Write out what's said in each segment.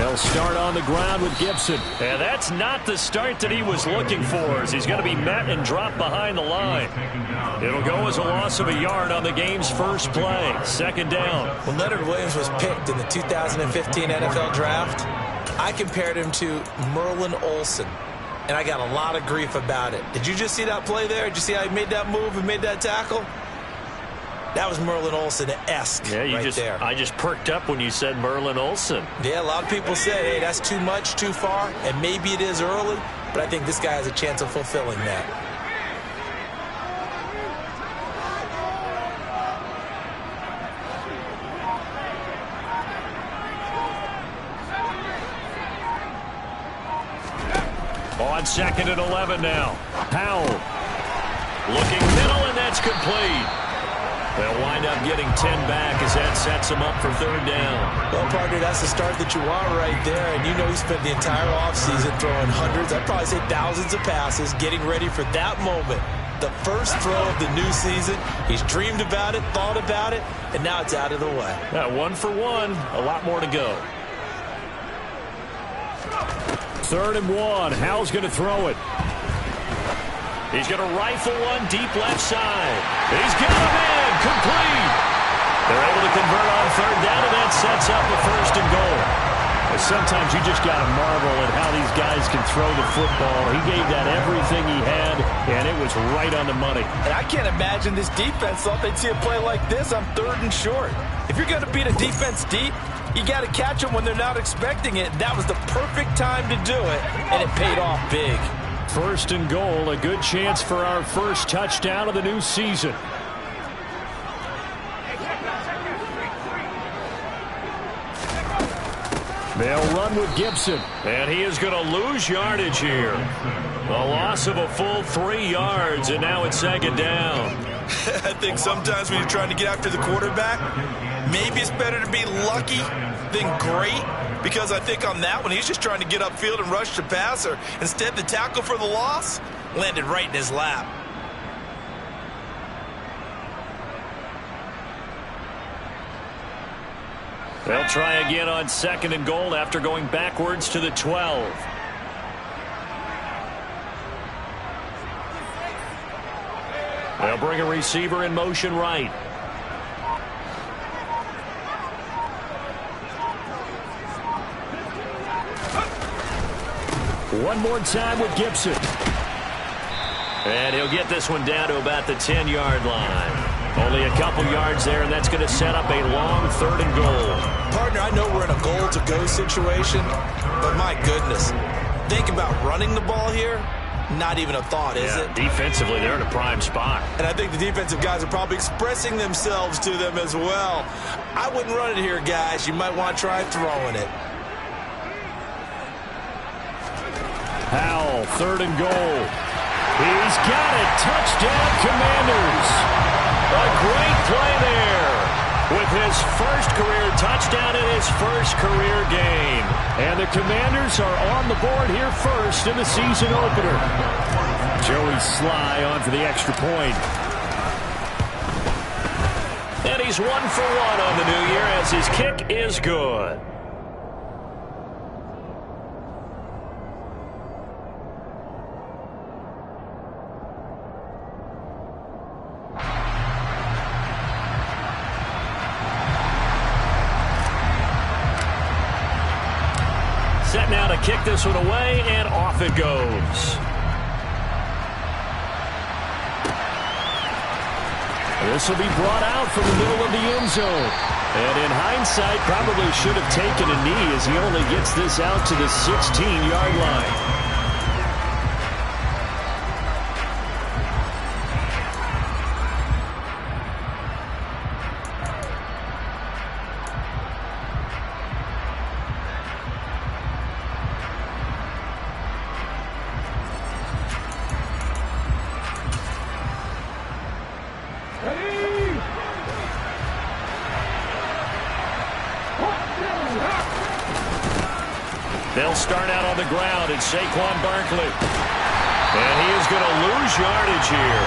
They'll start on the ground with Gibson. And that's not the start that he was looking for, as he's going to be met and dropped behind the line. It'll go as a loss of a yard on the game's first play. Second down. When Leonard Williams was picked in the 2015 NFL Draft, I compared him to Merlin Olsen, and I got a lot of grief about it. Did you just see that play there? Did you see how he made that move and made that tackle? That was Merlin Olsen-esque there. I just perked up when you said Merlin Olsen. Yeah, a lot of people said, hey, that's too much, too far, and maybe it is early, but I think this guy has a chance of fulfilling that. On 2nd and 11 now. Powell looking middle, and that's complete. They'll wind up getting 10 back as that sets them up for third down. Well, partner, that's the start that you want right there. And you know he spent the entire offseason throwing hundreds, I'd probably say thousands of passes, getting ready for that moment. The first throw of the new season. He's dreamed about it, thought about it, and now it's out of the way. 1 for 1. A lot more to go. 3rd and 1. Howell's going to throw it. He's going to rifle one deep left side. He's got him in. Complete. They're able to convert on 3rd down, and that sets up a 1st and goal. And sometimes you just got to marvel at how these guys can throw the football. He gave that everything he had, and it was right on the money. And I can't imagine this defense thought they'd see a play like this on 3rd and short. If you're going to beat a defense deep, you got to catch them when they're not expecting it. That was the perfect time to do it, and it paid off big. 1st and goal, a good chance for our first touchdown of the new season. They'll run with Gibson, and he is going to lose yardage here. A loss of a full 3 yards, and now it's 2nd down. I think sometimes when you're trying to get after the quarterback, maybe it's better to be lucky than great, because I think on that one, he's just trying to get upfield and rush the passer. Instead, the tackle for the loss landed right in his lap. They'll try again on 2nd and goal after going backwards to the 12. They'll bring a receiver in motion right. One more time with Gibson. And he'll get this one down to about the 10-yard line. Only a couple yards there, and that's going to set up a long 3rd and goal. Partner, I know we're in a goal-to-go situation, but my goodness, think about running the ball here. Not even a thought, is it? Defensively, they're in a prime spot. And I think the defensive guys are probably expressing themselves to them as well. I wouldn't run it here, guys. You might want to try throwing it. Howell, 3rd and goal. He's got it. Touchdown, Commanders. A great play there with his first career touchdown in his first career game. And the Commanders are on the board here first in the season opener. Joey Sly on for the extra point. And he's 1 for 1 on the new year as his kick is good. Set now to kick this one away, and off it goes. This will be brought out from the middle of the end zone. And in hindsight, probably should have taken a knee as he only gets this out to the 16-yard line. They'll start out on the ground, and Saquon Barkley. And he is going to lose yardage here.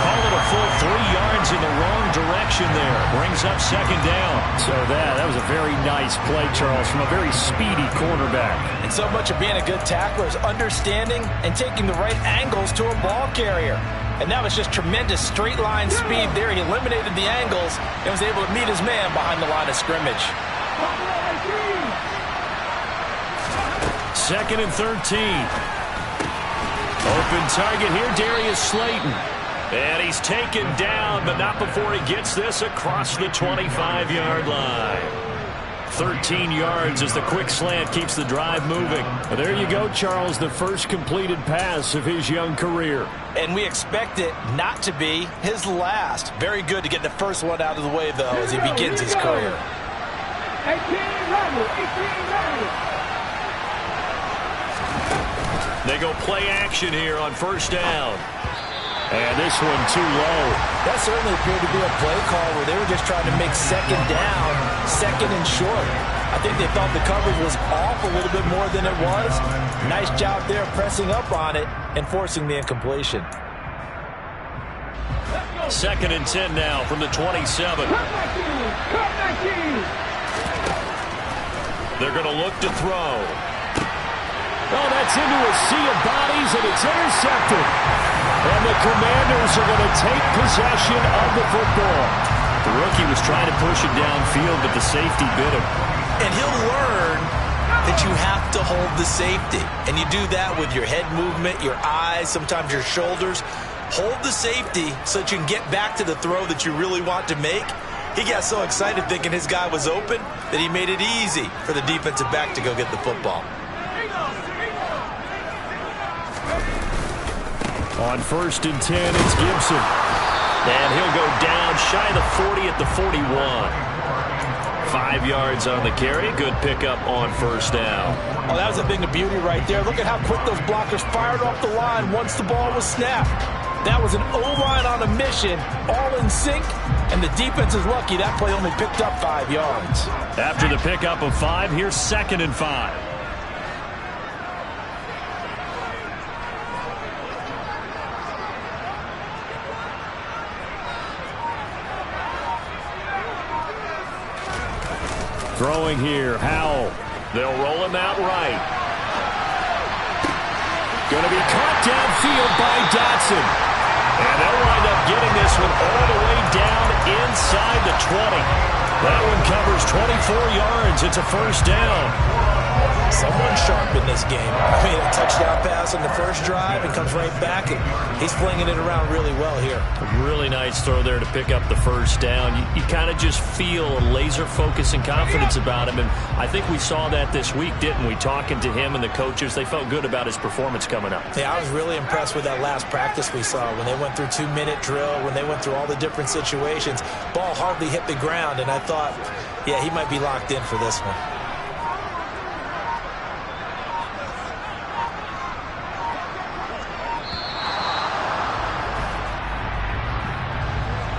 Call it a full 3 yards in the wrong direction there. Brings up second down. So that was a very nice play, Charles, from a very speedy cornerback. And so much of being a good tackler is understanding and taking the right angles to a ball carrier. And that was just tremendous straight line speed there. He eliminated the angles and was able to meet his man behind the line of scrimmage. Second and 13. Open target here, Darius Slayton. And he's taken down, but not before he gets this across the 25-yard line. 13 yards as the quick slant keeps the drive moving. Well, there you go, Charles, the first completed pass of his young career. And we expect it not to be his last. Very good to get the first one out of the way, though, as he begins his career. 18 They go play action here on first down. And this one too low. That certainly appeared to be a play call where they were just trying to make second down, second and short. I think they thought the coverage was off a little bit more than it was. Nice job there pressing up on it and forcing the incompletion. Second and 10 now from the 27. They're going to look to throw. Oh, that's into a sea of bodies, and it's intercepted. And the Commanders are going to take possession of the football. The rookie was trying to push it downfield, but the safety bit him. And he'll learn that you have to hold the safety. And you do that with your head movement, your eyes, sometimes your shoulders. Hold the safety so that you can get back to the throw that you really want to make. He got so excited thinking his guy was open that he made it easy for the defensive back to go get the football. On first and 10, it's Gibson. And he'll go down shy of the 40 at the 41. 5 yards on the carry. Good pickup on first down. Oh, that was a thing of beauty right there. Look at how quick those blockers fired off the line once the ball was snapped. That was an O-line on a mission, all in sync, and the defense is lucky that play only picked up 5 yards. After the pickup of 5, here's second and 5. Throwing here, Howell. They'll roll him out right. Going to be caught downfield by Dotson. And they'll wind up getting this one all the way down inside the 20. That one covers 24 yards. It's a first down. Someone sharp in this game. I mean, a touchdown pass on the first drive and comes right back, and he's flinging it around really well here. A really nice throw there to pick up the first down. You kind of just feel a laser focus and confidence about him, and I think we saw that this week, didn't we? Talking to him and the coaches, they felt good about his performance coming up. Yeah, I was really impressed with that last practice we saw when they went through 2-minute drill, when they went through all the different situations. Ball hardly hit the ground, and I thought, yeah, he might be locked in for this one.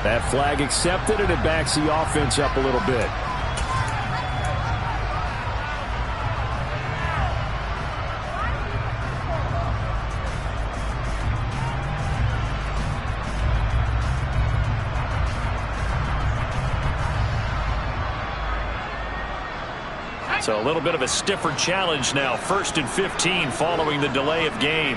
That flag accepted, and it backs the offense up a little bit. So a little bit of a stiffer challenge now. First and 15 following the delay of game.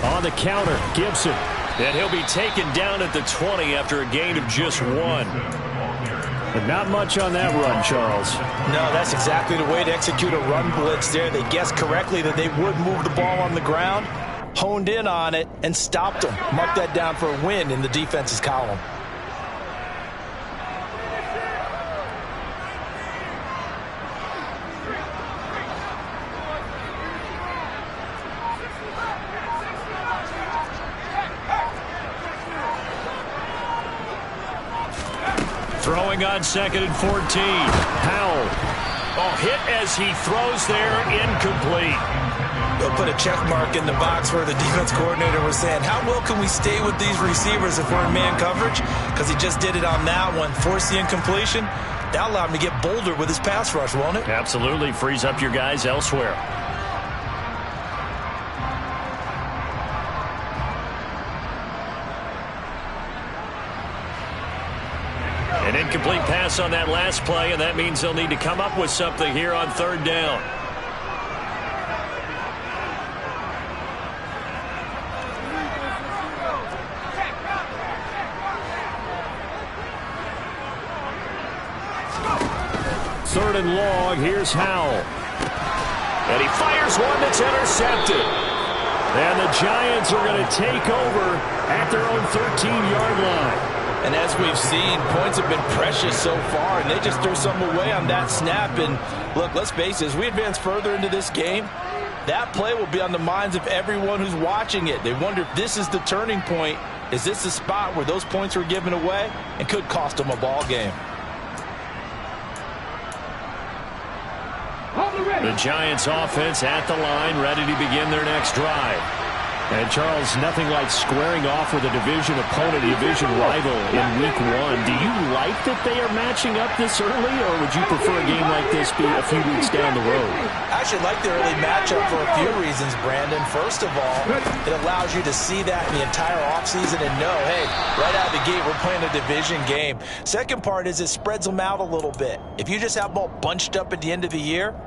On the counter, Gibson. And he'll be taken down at the 20 after a gain of just 1. But not much on that run, Charles. No, that's exactly the way to execute a run blitz there. They guessed correctly that they would move the ball on the ground, honed in on it, and stopped them. Marked that down for a win in the defense's column. Throwing on second and 14. Howell. Oh, hit as he throws there, incomplete. They'll put a check mark in the box where the defense coordinator was saying, how well can we stay with these receivers if we're in man coverage? Because he just did it on that one. Forced the incompletion. That'll allow him to get bolder with his pass rush, won't it? Absolutely. Frees up your guys elsewhere. An incomplete pass on that last play, and that means they'll need to come up with something here on third down. Third and long, here's Howell. And he fires one that's intercepted. And the Giants are going to take over at their own 13-yard line. And as we've seen, points have been precious so far, and they just threw some away on that snap. And look, let's face it, as we advance further into this game, that play will be on the minds of everyone who's watching it. They wonder if this is the turning point. Is this the spot where those points were given away and could cost them a ball game? The Giants offense at the line, ready to begin their next drive. And, Charles, nothing like squaring off with a division opponent, a division rival in Week 1. Do you like that they are matching up this early, or would you prefer a game like this be a few weeks down the road? I actually like the early matchup for a few reasons, Brandon. First of all, it allows you to see that in the entire offseason and know, hey, right out of the gate, we're playing a division game. Second part is it spreads them out a little bit. If you just have them all bunched up at the end of the year,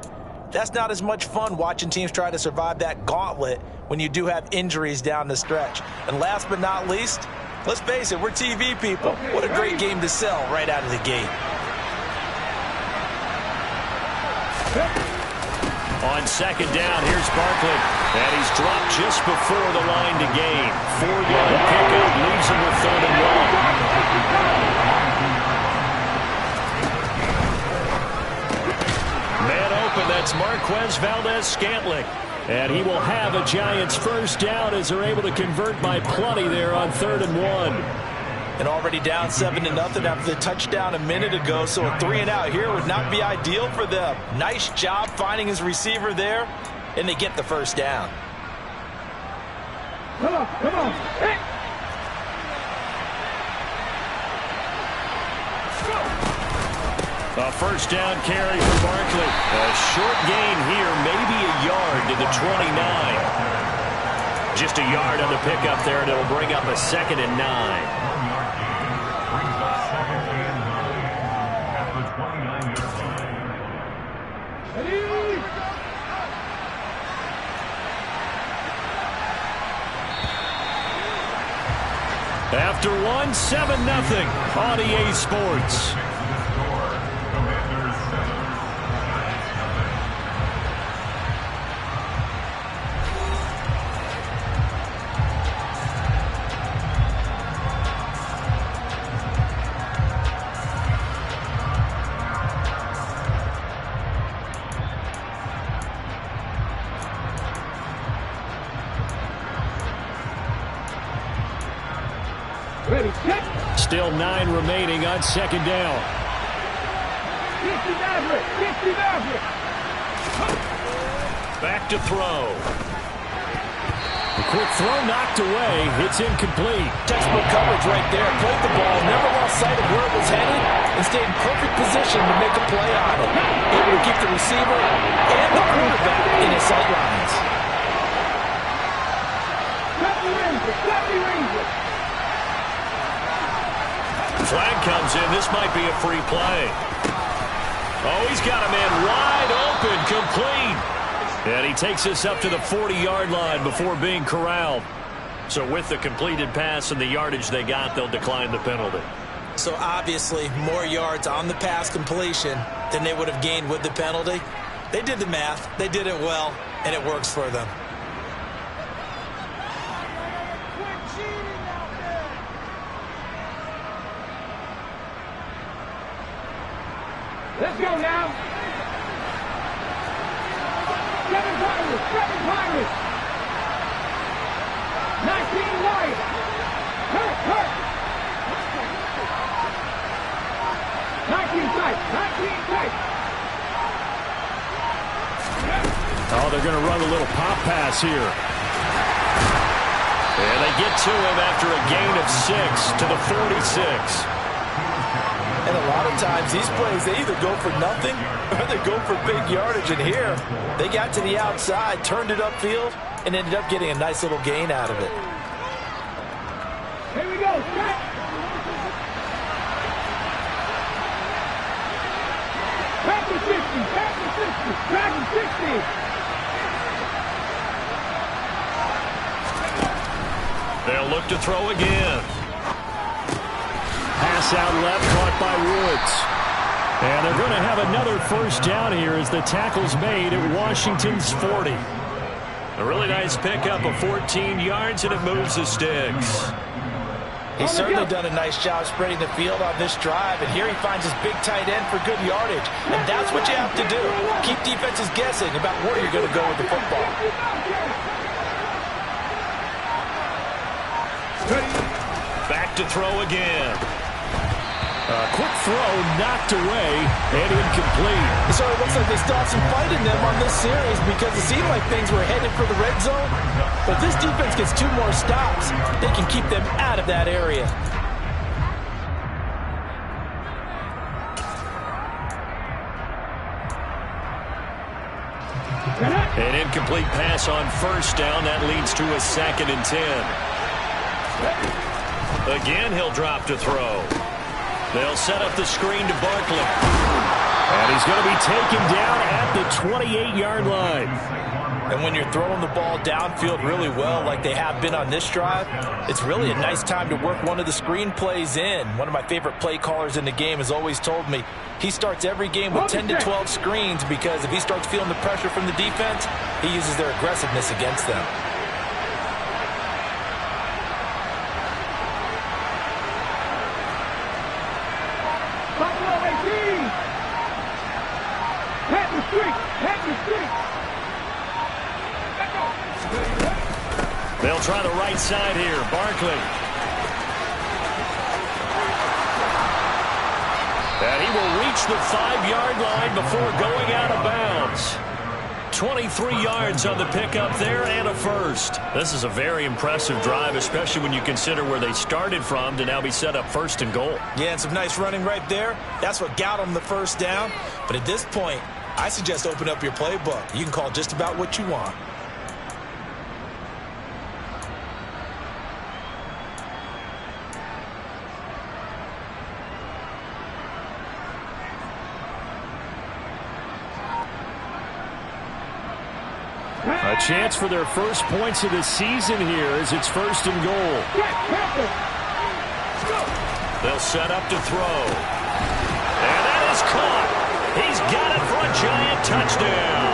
that's not as much fun watching teams try to survive that gauntlet when you do have injuries down the stretch. And last but not least, let's face it, we're TV people. What a great game to sell right out of the gate. On second down, here's Barkley. And he's dropped just before the line to gain. 4-yard pickup leaves him with third and long. That's Marquez Valdez-Scantling. And he will have a Giants first down as they're able to convert by plenty there on 3rd and 1. And already down 7-0 after the touchdown a minute ago, so a 3-and-out here would not be ideal for them. Nice job finding his receiver there, and they get the first down. Come on. Hey. A first down carry for Barkley. A short gain here, maybe a yard to the 29. Just a yard on the pickup there, and it'll bring up a 2nd and 9. After one, 7-0 on EA Sports. Still 9 remaining on second down. Back to throw. The quick throw knocked away. It's incomplete. Textbook coverage right there. Played the ball, never lost sight of where it was headed, and stayed in perfect position to make a play on it. Able to keep the receiver and the quarterback in his sight lines. Flag comes in. This might be a free play. Oh, he's got a man wide open, complete. And he takes us up to the 40-yard line before being corralled. So with the completed pass and the yardage they got, they'll decline the penalty. So obviously more yards on the pass completion than they would have gained with the penalty. They did the math. They did it well, and it works for them. Let's go now. 7 Pirates. 19 Lions. Hurt. 19 tight. Oh, they're going to run a little pop pass here. And they get to him after a gain of 6 to the 46. And a lot of times, these plays, they either go for nothing or they go for big yardage. And here, they got to the outside, turned it upfield, and ended up getting a nice little gain out of it. Here we go. Set. Back to 60. Back to 60. Back to 60. They'll look to throw again. Pass out left, caught by Woods. And they're going to have another first down here as the tackle's made at Washington's 40. A really nice pickup of 14 yards, and it moves the sticks. He's certainly done a nice job spreading the field on this drive, and here he finds his big tight end for good yardage. And that's what you have to do. Keep defenses guessing about where you're going to go with the football. Back to throw again. A quick throw knocked away and incomplete. So it looks like they still have some fight in them on this series because it seemed like things were headed for the red zone. But this defense gets 2 more stops. They can keep them out of that area. An incomplete pass on first down. That leads to a 2nd and 10. Again, he'll drop to throw. They'll set up the screen to Barkley. And he's going to be taken down at the 28-yard line. And when you're throwing the ball downfield really well like they have been on this drive, it's really a nice time to work one of the screen plays in. One of my favorite play callers in the game has always told me he starts every game with 10 to 12 screens because if he starts feeling the pressure from the defense, he uses their aggressiveness against them. They'll try the right side here. Barkley. And he will reach the 5-yard line before going out of bounds. 23 yards on the pickup there and a first. This is a very impressive drive, especially when you consider where they started from to now be set up 1st and goal. Yeah, and some nice running right there. That's what got them the first down. But at this point, I suggest open up your playbook. You can call just about what you want. A chance for their first points of the season here as it's 1st and goal. They'll set up to throw. And that is caught. He's got it for a giant touchdown.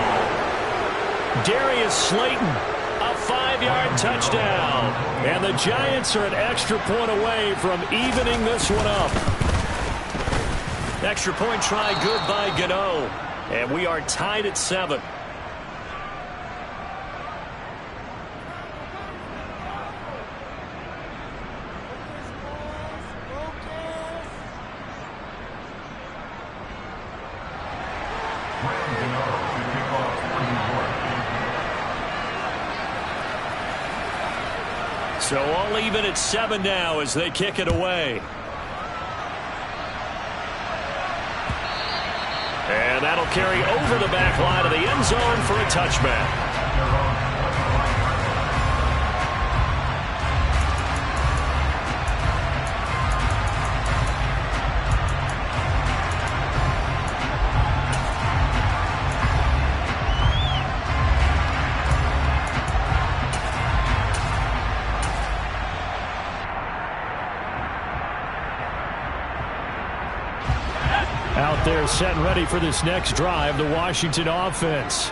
Darius Slayton, a 5-yard touchdown. And the Giants are an extra point away from evening this one up. Extra point try good by Gano. And we are tied at 7. So all even at 7 now as they kick it away. And that'll carry over the back line of the end zone for a touchback. Out there set and ready for this next drive, the Washington offense.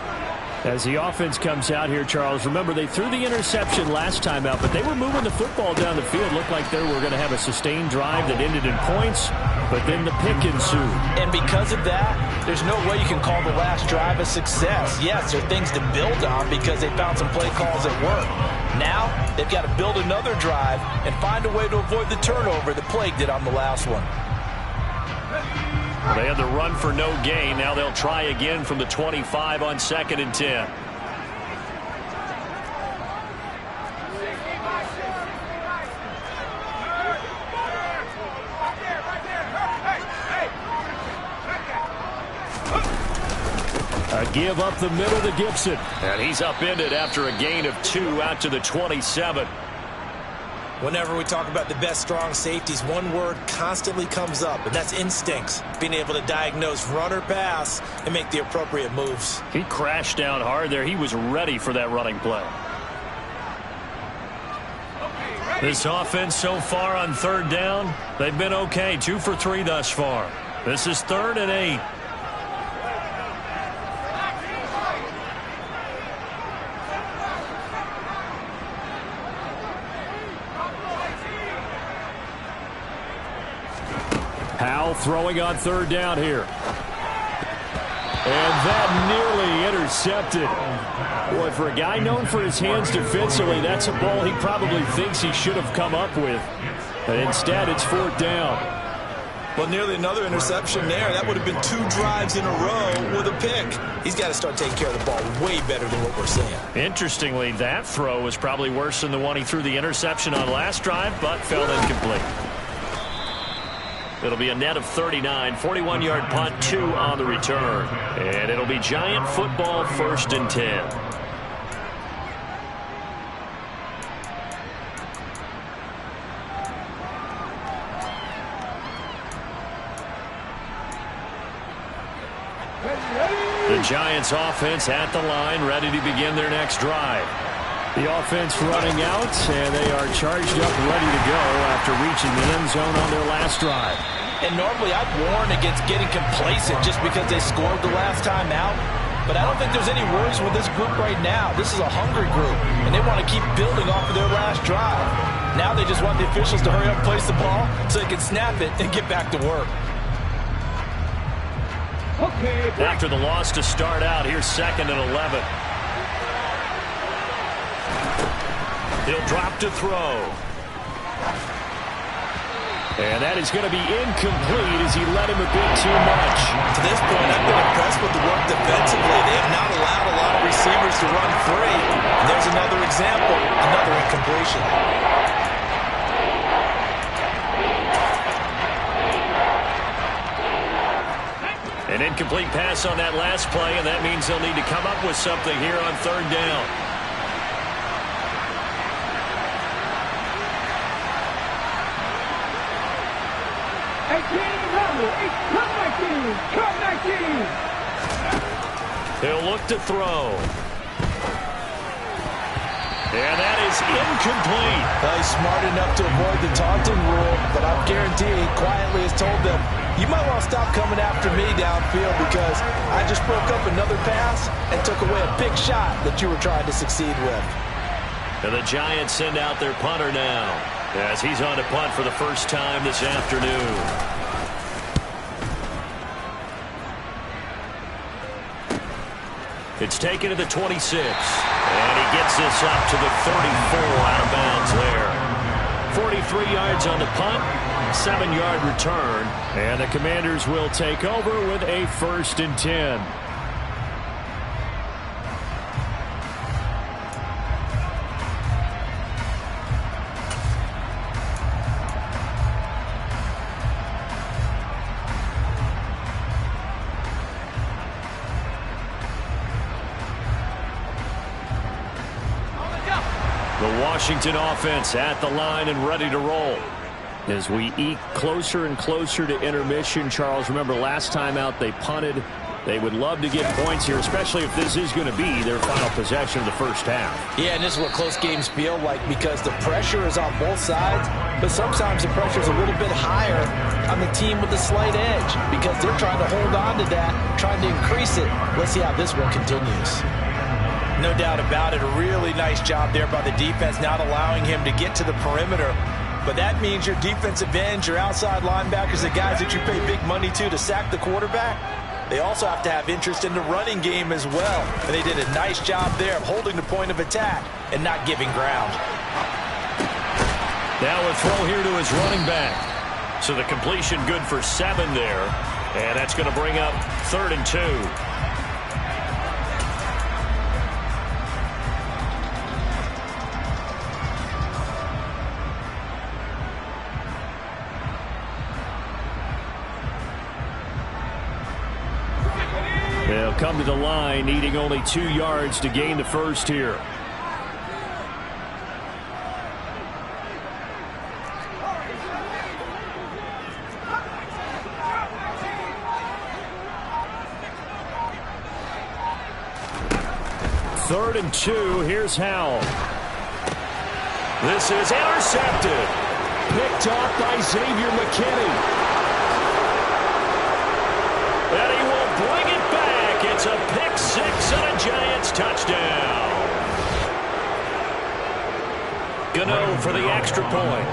As the offense comes out here, Charles, remember they threw the interception last time out, but they were moving the football down the field. Looked like they were going to have a sustained drive that ended in points, but then the pick ensued. And because of that, there's no way you can call the last drive a success. Yes, there are things to build on because they found some play calls that work. Now, they've got to build another drive and find a way to avoid the turnover that plagued it on the last one. Well, they had the run for no gain. Now they'll try again from the 25 on 2nd and 10. give up the middle to Gibson. And he's upended after a gain of 2 out to the 27. Whenever we talk about the best strong safeties, one word constantly comes up, and that's instincts. Being able to diagnose run or pass and make the appropriate moves. He crashed down hard there. He was ready for that running play. This offense so far on 3rd down, they've been okay. 2 for 3 thus far. This is 3rd and 8. Howell throwing on 3rd down here. And that nearly intercepted. Boy, for a guy known for his hands defensively, that's a ball he probably thinks he should have come up with. But instead, it's 4th down. Well, nearly another interception there. That would have been 2 drives in a row with a pick. He's got to start taking care of the ball way better than what we're seeing. Interestingly, that throw was probably worse than the one he threw the interception on last drive, but fell incomplete. It'll be a net of 39, 41-yard punt, 2 on the return. And it'll be Giant football, 1st and 10. The Giants offense at the line, ready to begin their next drive. The offense running out, and they are charged up, ready to go after reaching the end zone on their last drive. And normally I'd warn against getting complacent just because they scored the last time out. But I don't think there's any worries with this group right now. This is a hungry group, and they want to keep building off of their last drive. Now they just want the officials to hurry up and place the ball so they can snap it and get back to work. After the loss to start out, here's 2nd and 11. He'll drop to throw. And that is going to be incomplete as he let him a bit too much. To this point, I've been impressed with the work defensively. They have not allowed a lot of receivers to run free. And there's another example, another incompletion. An incomplete pass on that last play, and that means they'll need to come up with something here on 3rd down. He'll look to throw. And that is incomplete. Well, he's smart enough to avoid the taunting rule, but I guarantee he quietly has told them, you might want to stop coming after me downfield because I just broke up another pass and took away a big shot that you were trying to succeed with. And the Giants send out their punter now as he's on to punt for the first time this afternoon. It's taken to the 26, and he gets this up to the 34 out of bounds there. 43 yards on the punt, 7-yard return, and the Commanders will take over with a 1st and 10. Washington offense at the line and ready to roll. As we eke closer and closer to intermission, Charles, remember last time out they punted. They would love to get points here, especially if this is going to be their final possession of the first half. Yeah, and this is what close games feel like because the pressure is on both sides, but sometimes the pressure is a little bit higher on the team with the slight edge because they're trying to hold on to that, trying to increase it. Let's see how this one continues. No doubt about it. A really nice job there by the defense, not allowing him to get to the perimeter. But that means your defensive ends, your outside linebackers, the guys that you pay big money to sack the quarterback, they also have to have interest in the running game as well. And they did a nice job there of holding the point of attack and not giving ground. Now a throw here to his running back. So the completion good for 7 there. And that's going to bring up 3rd and 2. They'll come to the line, needing only 2 yards to gain the first here. Third and 2. Here's Howell. This is intercepted. Picked off by Xavier McKinney. And he will bring it back. It's a pick six and a Giants touchdown. Gano for the extra point.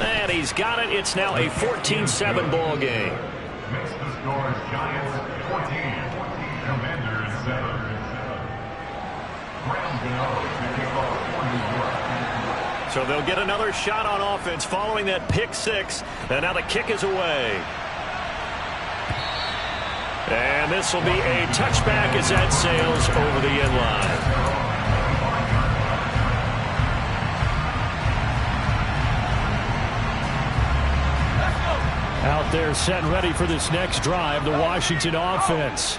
And he's got it. It's now a 14-7 ball game. Makes the scores Giants 14, Commanders 7. Graham Gano to kick off for New York. So they'll get another shot on offense following that pick six. And now the kick is away. And this will be a touchback as that sails over the end line. Out there set and ready for this next drive, the Washington offense.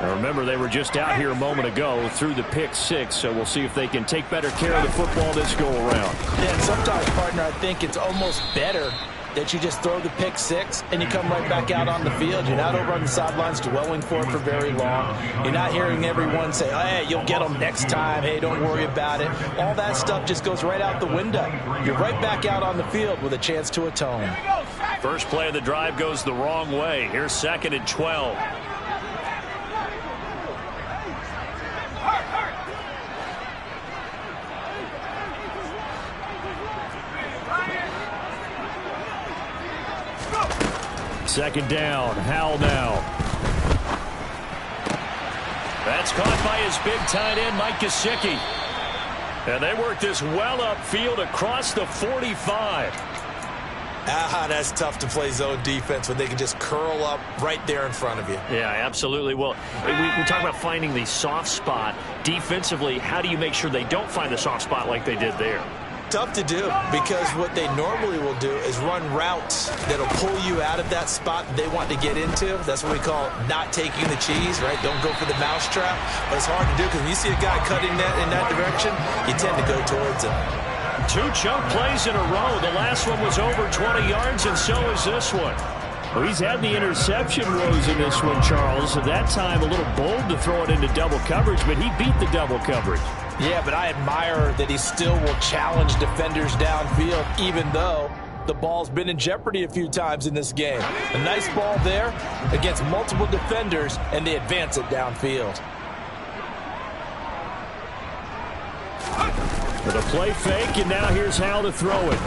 Now remember, they were just out here a moment ago through the pick six, so we'll see if they can take better care of the football this go-around. Yeah, and sometimes, partner, I think it's almost better that you just throw the pick six and you come right back out on the field. You're not over on the sidelines dwelling for it for very long. You're not hearing everyone say, oh, hey, you'll get them next time. Hey, don't worry about it. All that stuff just goes right out the window. You're right back out on the field with a chance to atone. First play of the drive goes the wrong way. Here's 2nd and 12. Second down. Howell now. That's caught by his big tight end, Mike Gesicki. And they work this well upfield across the 45. That's tough to play zone defense when they can just curl up right there in front of you. Yeah, absolutely. Well, we talk about finding the soft spot. Defensively, how do you make sure they don't find the soft spot like they did there? Tough to do, because what they normally will do is run routes that'll pull you out of that spot they want to get into. That's what we call not taking the cheese, right? Don't go for the mousetrap. But it's hard to do because when you see a guy cutting that in that direction, you tend to go towards him. 2 chunk plays in a row. The last one was over 20 yards, and so is this one. Well, he's had the interception woes in this one, Charles. At that time, a little bold to throw it into double coverage, but he beat the double coverage. Yeah, but I admire that he still will challenge defenders downfield, even though the ball's been in jeopardy a few times in this game. A nice ball there against multiple defenders, and they advance it downfield. With a play fake, and now here's Howell to throw it.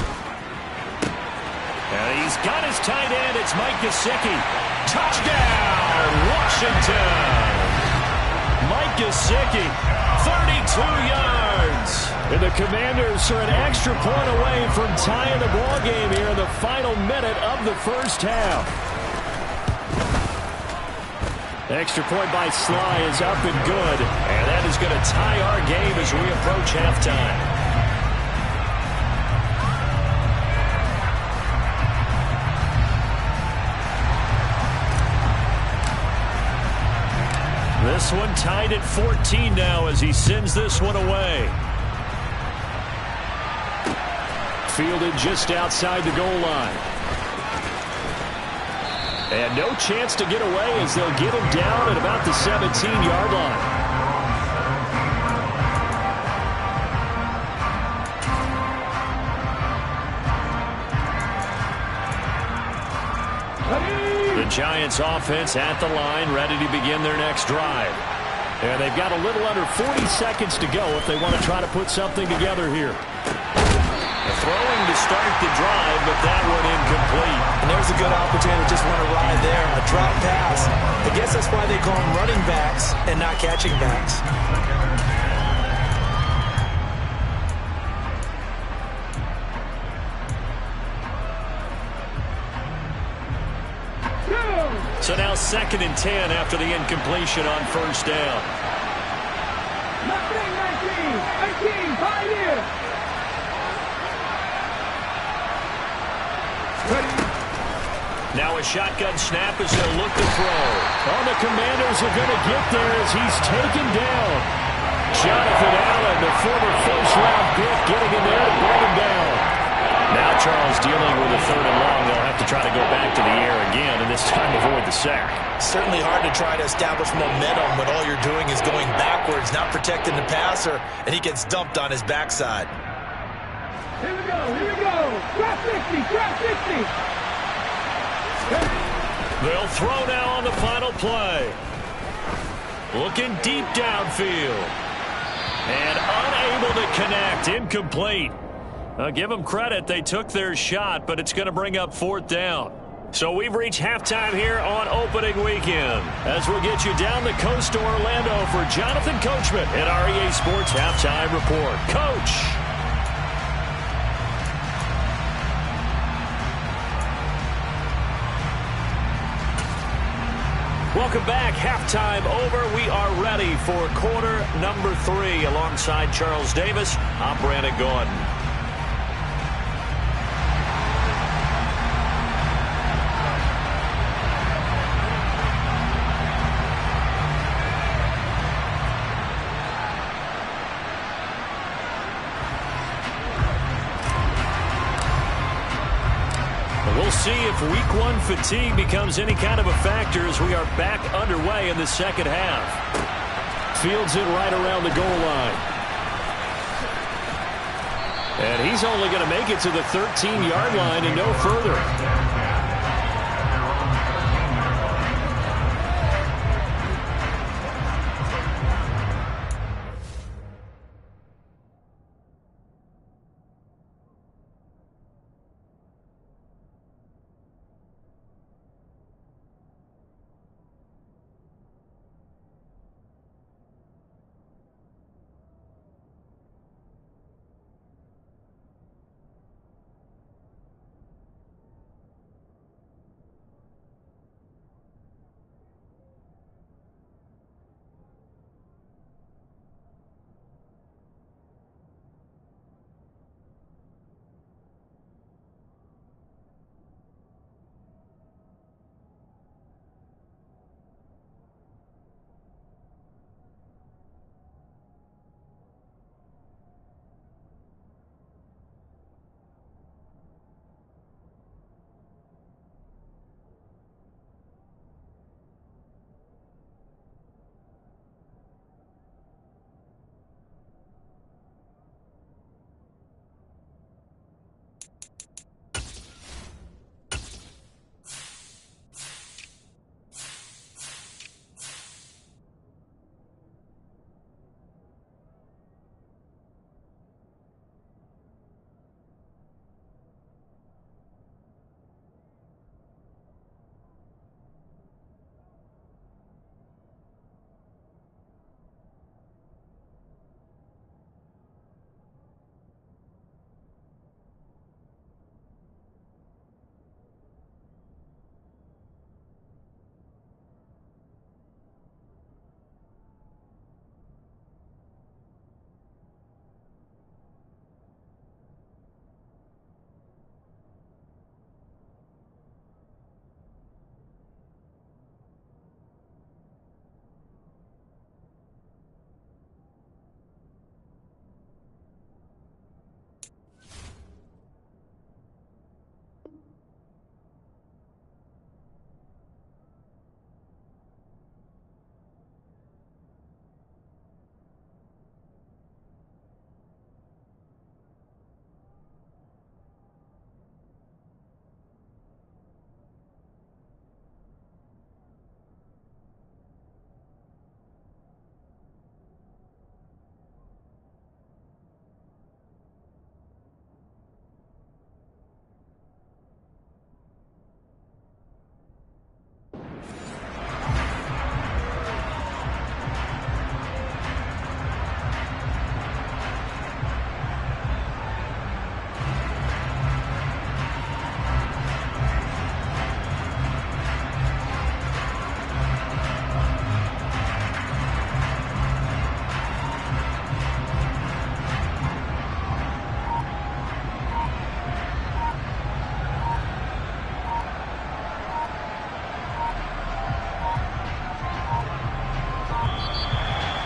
And he's got his tight end. It's Mike Gesicki. Touchdown, Washington! Mike Gesicki, 32 yards. And the Commanders are an extra point away from tying the ball game here in the final minute of the first half. Extra point by Sly is up and good. And that is going to tie our game as we approach halftime. This one tied at 14 now as he sends this one away. Fielded just outside the goal line. And no chance to get away as they'll get him down at about the 17-yard line. The Giants offense at the line, ready to begin their next drive. And they've got a little under 40 seconds to go if they want to try to put something together here. Throwing to start the drive, but that one incomplete. And there's a good opportunity to just want to ride there. A drop pass. I guess that's why they call them running backs and not catching backs. So now 2nd and 10 after the incompletion on first down. 19, Pioneer. Ready, Now a shotgun snap as they'll look to throw. Oh, the Commanders are going to get there as he's taken down. Jonathan Allen, the former first-round pick, getting in there to bring him down. Now Charles dealing with a 3rd and long. They'll have to try to go back to the air again, and this time avoid the sack. Certainly hard to try to establish momentum when all you're doing is going backwards, not protecting the passer, and he gets dumped on his backside. Here we go, here we go. Drop 50, drop 50. They'll throw now on the final play. Looking deep downfield. And unable to connect. Incomplete. Give them credit. They took their shot, but it's going to bring up 4th down. So we've reached halftime here on opening weekend. As we'll get you down the coast to Orlando for Jonathan Coachman at our EA Sports Halftime Report. Coach. Welcome back. Halftime over. We are ready for quarter number 3. Alongside Charles Davis, I'm Brandon Gordon. We'll see if week 1 fatigue becomes any kind of a factor as we are back underway in the second half. Fields it right around the goal line. And he's only going to make it to the 13-yard line and no further.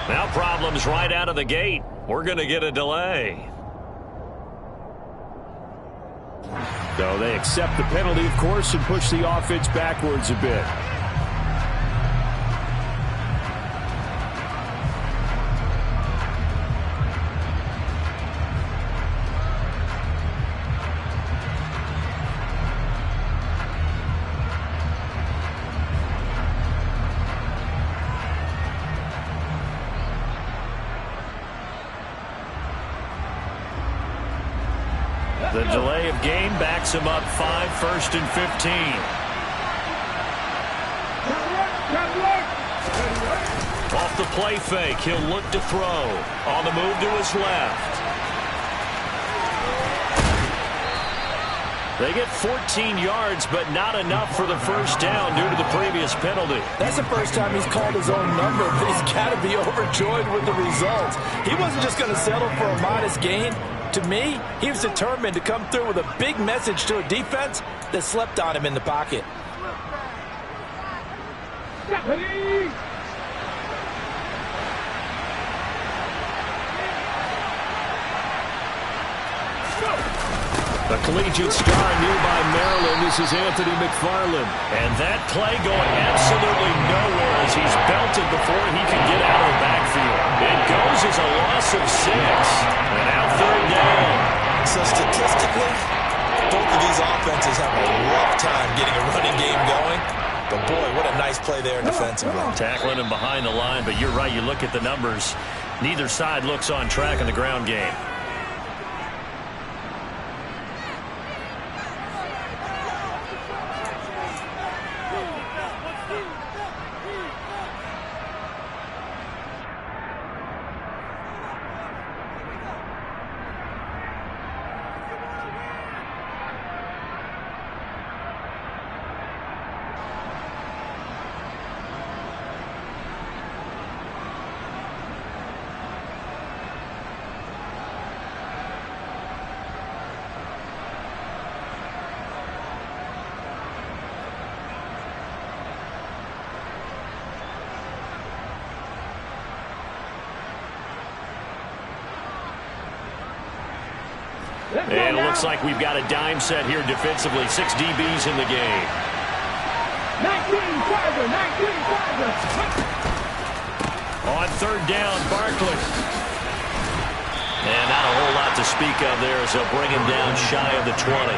Now problems right out of the gate. We're going to get a delay. So they accept the penalty, of course, and push the offense backwards a bit. The delay of game backs him up 5, 1st and 15. Off the play fake, he'll look to throw. On the move to his left. They get 14 yards, but not enough for the first down due to the previous penalty. That's the first time he's called his own number, but he's got to be overjoyed with the results. He wasn't just going to settle for a modest gain. To me, he was determined to come through with a big message to a defense that slept on him in the pocket. The collegiate star in nearby Maryland, this is Anthony McFarland. And that play going absolutely nowhere as he's belted before he can get out of the backfield. It goes as a loss of 6. And now 3rd down. So statistically, both of these offenses have a rough time getting a running game going. But boy, what a nice play there defensively. Tackling him behind the line, but you're right, you look at the numbers. Neither side looks on track in the ground game. And it looks like we've got a dime set here defensively. 6 DBs in the game. 19-5, 19-5. On 3rd down, Barkley. And not a whole lot to speak of there as they'll bring him down shy of the 20.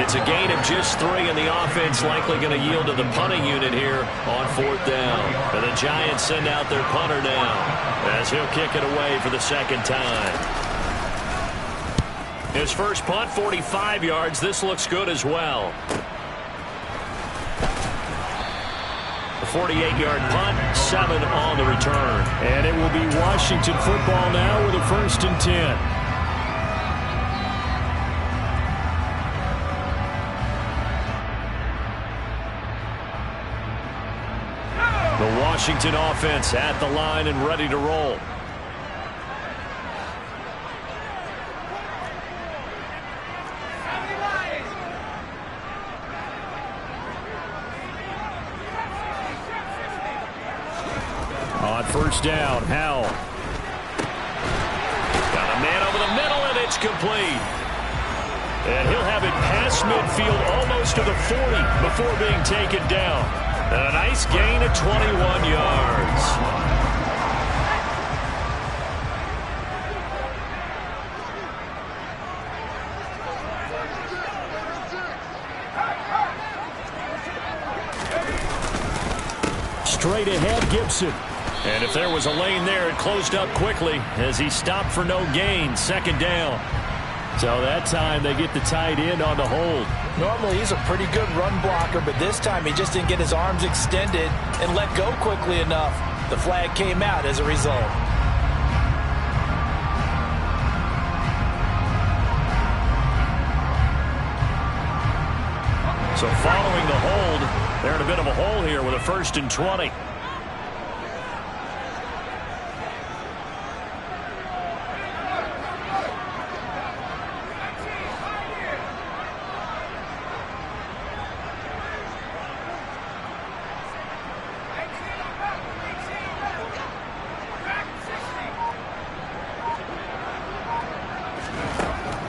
It's a gain of just 3, and the offense likely going to yield to the punting unit here on 4th down. And the Giants send out their punter now as he'll kick it away for the 2nd time. His first punt, 45 yards. This looks good as well. A 48-yard punt, 7 on the return. And it will be Washington football now with a 1st and 10. The Washington offense at the line and ready to roll. On 1st down, Howell. Got a man over the middle, and it's complete. And he'll have it past midfield almost to the 40 before being taken down. And a nice gain of 21 yards. Straight ahead, Gibson. And if there was a lane there, it closed up quickly as he stopped for no gain. 2nd down. So that time they get the tight end on the hold. Normally he's a pretty good run blocker, but this time he just didn't get his arms extended and let go quickly enough. The flag came out as a result. So following the hold, they're in a bit of a hole here with a 1st and 20.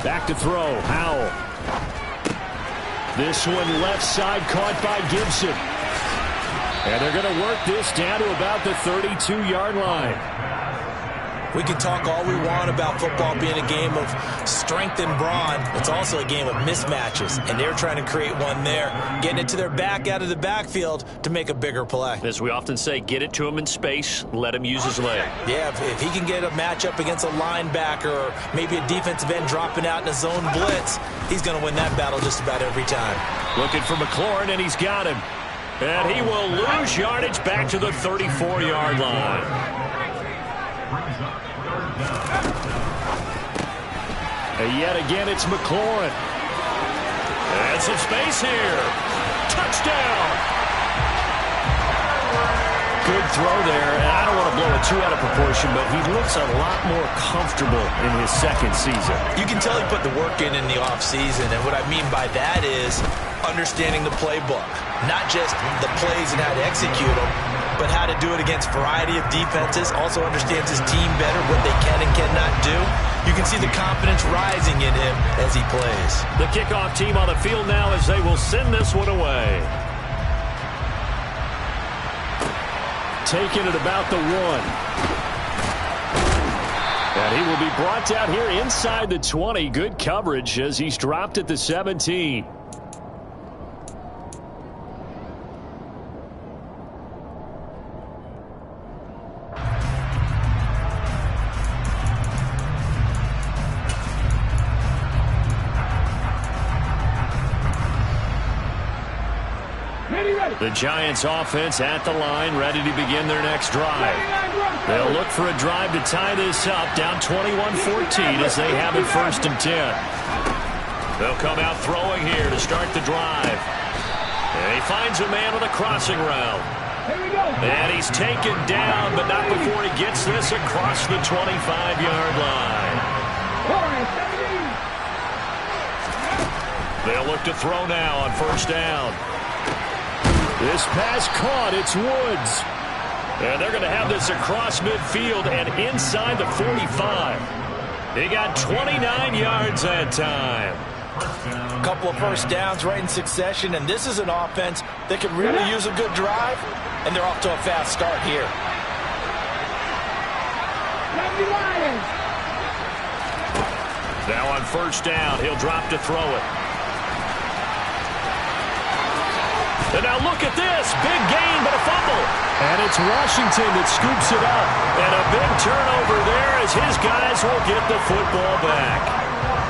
Back to throw. Howell. This one left side caught by Gibson. And they're going to work this down to about the 32-yard line. We can talk all we want about football being a game of strength and brawn. It's also a game of mismatches, and they're trying to create one there, getting it to their back out of the backfield to make a bigger play. As we often say, get it to him in space, let him use his leg. Yeah, if he can get a matchup against a linebacker or maybe a defensive end dropping out in a zone blitz, he's going to win that battle just about every time. Looking for McLaurin, and he's got him. And he will lose yardage back to the 34-yard line. And yet again, it's McLaurin. And some space here. Touchdown! Good throw there, and I don't want to blow it too out of proportion, but he looks a lot more comfortable in his second season. You can tell he put the work in the offseason, and what I mean by that is understanding the playbook. Not just the plays and how to execute them, but how to do it against a variety of defenses. Also understands his team better, what they can and cannot do. You can see the confidence rising in him as he plays. The kickoff team on the field now as they will send this one away. Taking it about the 1. And he will be brought down here inside the 20. Good coverage as he's dropped at the 17. The Giants offense at the line, ready to begin their next drive. They'll look for a drive to tie this up, down 21-14 as they have it 1st and 10. They'll come out throwing here to start the drive. And he finds a man with a crossing route. And he's taken down, but not before he gets this across the 25-yard line. They'll look to throw now on 1st down. This pass caught. It's Woods. And they're going to have this across midfield and inside the 45. He got 29 yards that time. A couple of 1st downs right in succession, and this is an offense that can really use a good drive, and they're off to a fast start here. Now on 1st down, he'll drop to throw it. And now look at this. Big gain, but a fumble. And it's Washington that scoops it up. And a big turnover there as his guys will get the football back.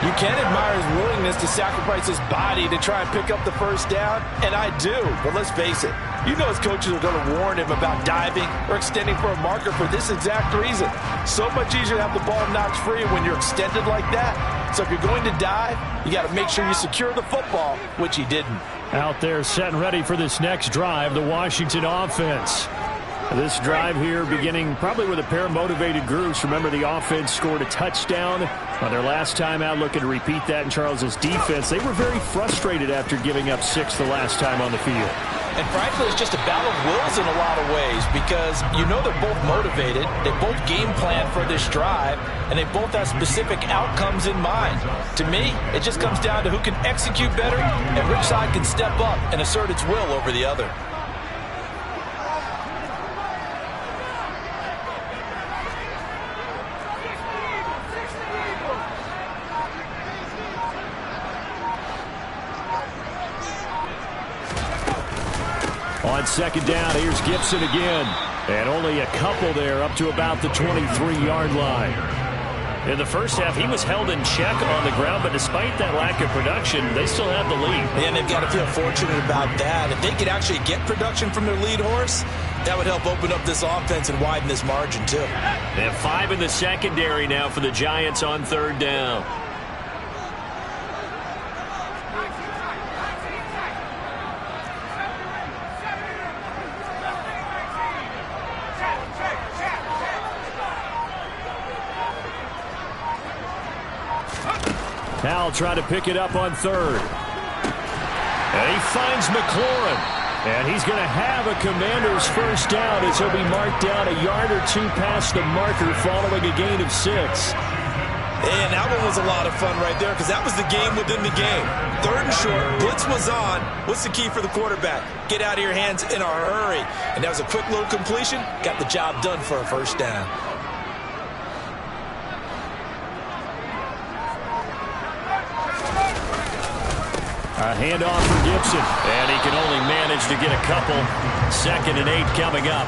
You can admire his willingness to sacrifice his body to try and pick up the 1st down, and I do. But let's face it, you know his coaches are going to warn him about diving or extending for a marker for this exact reason. So much easier to have the ball knocked free when you're extended like that. So if you're going to dive, you got to make sure you secure the football, which he didn't. Out there set and ready for this next drive, the Washington offense. This drive here beginning probably with a pair of motivated groups. Remember, the offense scored a touchdown on their last time out. Looking to repeat that in Charles's defense. They were very frustrated after giving up 6 the last time on the field. And frankly, it's just a battle of wills in a lot of ways because you know they're both motivated. They both game plan for this drive, and they both have specific outcomes in mind. To me, it just comes down to who can execute better and which side can step up and assert its will over the other. On 2nd down, here's Gibson again. And only a couple there up to about the 23-yard line. In the first half, he was held in check on the ground, but despite that lack of production, they still have the lead. And they've got to feel fortunate about that. If they could actually get production from their lead horse, that would help open up this offense and widen this margin, too. They have 5 in the secondary now for the Giants on 3rd down. Now try to pick it up on 3rd. And he finds McLaurin. And he's going to have a Commander's 1st down as he'll be marked down a yard or 2 past the marker following a gain of 6. And that one was a lot of fun right there because that was the game within the game. 3rd and short, blitz was on. What's the key for the quarterback? Get out of your hands in a hurry. And that was a quick little completion. Got the job done for a first down. A handoff for Gibson. And he can only manage to get a couple. 2nd and 8 coming up.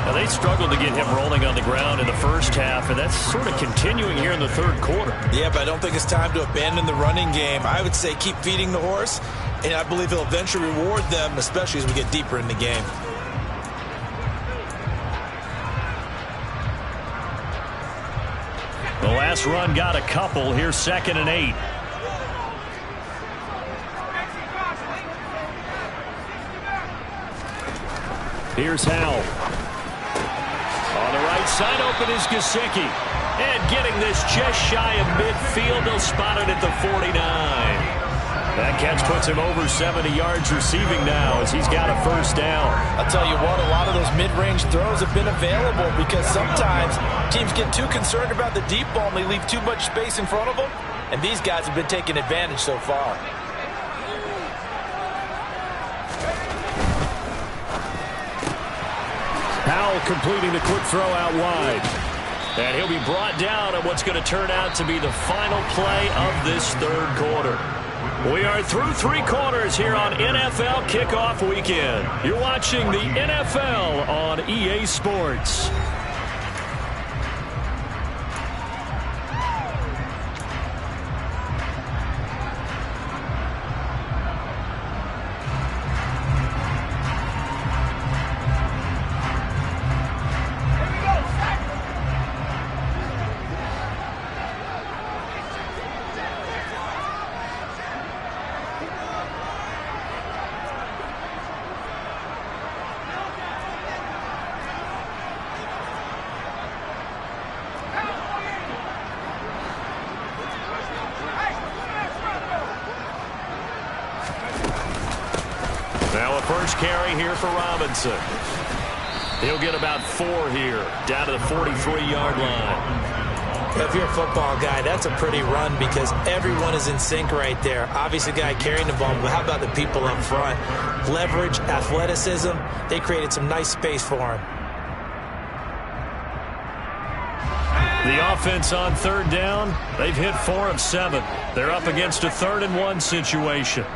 Now, they struggled to get him rolling on the ground in the first half, and that's sort of continuing here in the 3rd quarter. Yeah, but I don't think it's time to abandon the running game. I would say keep feeding the horse, and I believe he'll eventually reward them, especially as we get deeper in the game. The last run got a couple. Here's 2nd and 8. Here's Howell. On the right side, open is Gesicki. And getting this just shy of midfield, they'll spot it at the 49. That catch puts him over 70 yards receiving now as he's got a first down. I'll tell you what, a lot of those mid-range throws have been available because sometimes teams get too concerned about the deep ball and they leave too much space in front of them. And these guys have been taking advantage so far. Howell completing the quick throw out wide. And he'll be brought down on what's going to turn out to be the final play of this 3rd quarter. We are through 3 quarters here on NFL Kickoff Weekend. You're watching the NFL on EA Sports. Now a first carry here for Robinson. He'll get about 4 here, down to the 43-yard line. If you're a football guy, that's a pretty run because everyone is in sync right there. Obviously, the guy carrying the ball, but how about the people up front? Leverage, athleticism, they created some nice space for him. The offense on 3rd down, they've hit 4 of 7. They're up against a 3rd and 1 situation.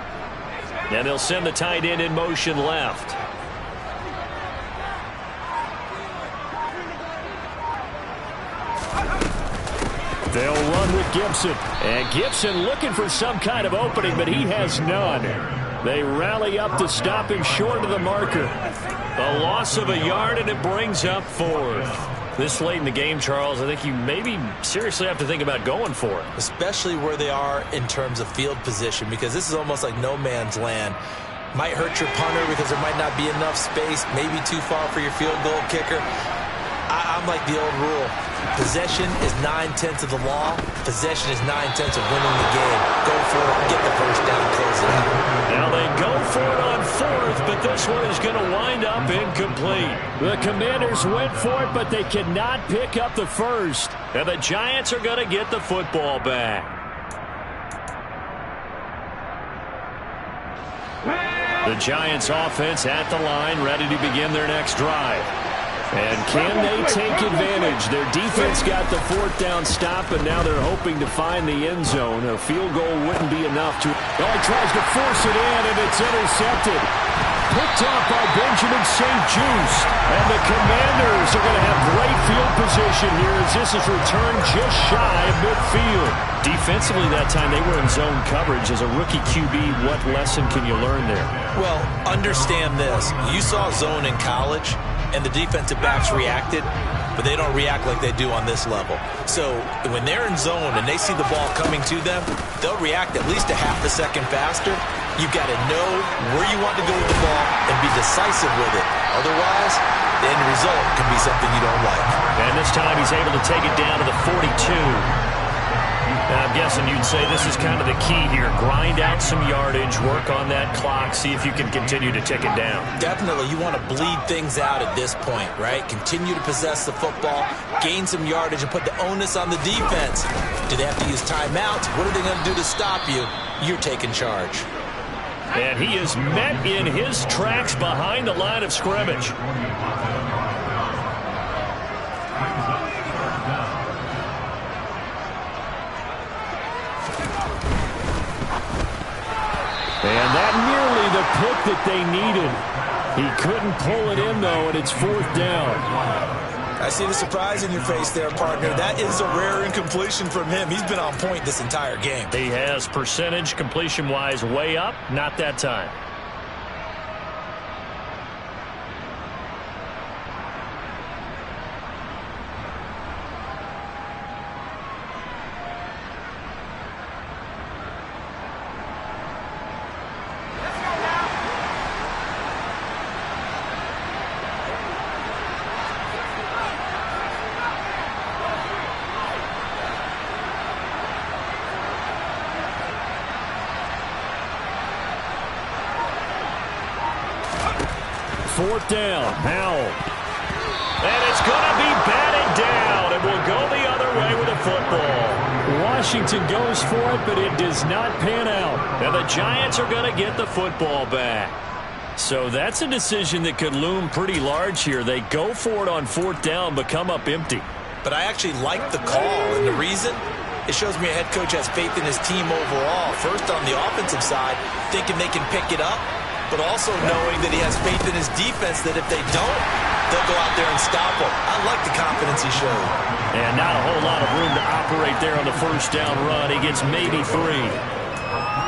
And they'll send the tight end in motion left. They'll run with Gibson. And Gibson looking for some kind of opening, but he has none. They rally up to stop him short of the marker. A loss of a yard, and it brings up 4th. This late in the game, Charles, I think you maybe seriously have to think about going for it. Especially where they are in terms of field position, because this is almost like no man's land. Might hurt your punter because there might not be enough space, maybe too far for your field goal kicker. I'm like the old rule. Possession is 9/10 of the law. Possession is 9/10 of winning the game. Go for it, get the first down, close it out. Now they go for it on 4th, but this one is going to wind up incomplete. The Commanders went for it, but they cannot pick up the first. And the Giants are going to get the football back. The Giants offense at the line, ready to begin their next drive. And can they take advantage? Their defense got the 4th down stop, and now they're hoping to find the end zone. A field goal wouldn't be enough to... Oh, he tries to force it in, and it's intercepted. Picked off by Benjamin St. Juste. And the Commanders are going to have great field position here as this is returned just shy of midfield. Defensively that time, they were in zone coverage. As a rookie QB, what lesson can you learn there? Well, understand this. You saw zone in college, and the defensive backs reacted, but they don't react like they do on this level. So when they're in zone and they see the ball coming to them, they'll react at least a half a second faster. You've got to know where you want to go with the ball and be decisive with it. Otherwise, the end result can be something you don't like. And this time he's able to take it down to the 42. I'm guessing you'd say this is kind of the key here. Grind out some yardage, work on that clock, see if you can continue to tick it down. Definitely, you want to bleed things out at this point, right? Continue to possess the football, gain some yardage, and put the onus on the defense. Do they have to use timeouts? What are they going to do to stop you? You're taking charge. And he is met in his tracks behind the line of scrimmage. And that nearly the pick that they needed. He couldn't pull it in, though, and it's 4th down. I see the surprise in your face there, partner. That is a rare incompletion from him. He's been on point this entire game. He has percentage completion-wise way up, not that time. Fourth down, Howell. And it's going to be batted down, and we'll go the other way with the football. Washington goes for it, but it does not pan out. And the Giants are going to get the football back. So that's a decision that could loom pretty large here. They go for it on 4th down, but come up empty. But I actually like the call, and the reason? It shows me a head coach has faith in his team overall. First on the offensive side, thinking they can pick it up, but also knowing that he has faith in his defense that if they don't, they'll go out there and stop him. I like the confidence he showed. And not a whole lot of room to operate there on the 1st down run. He gets maybe 3.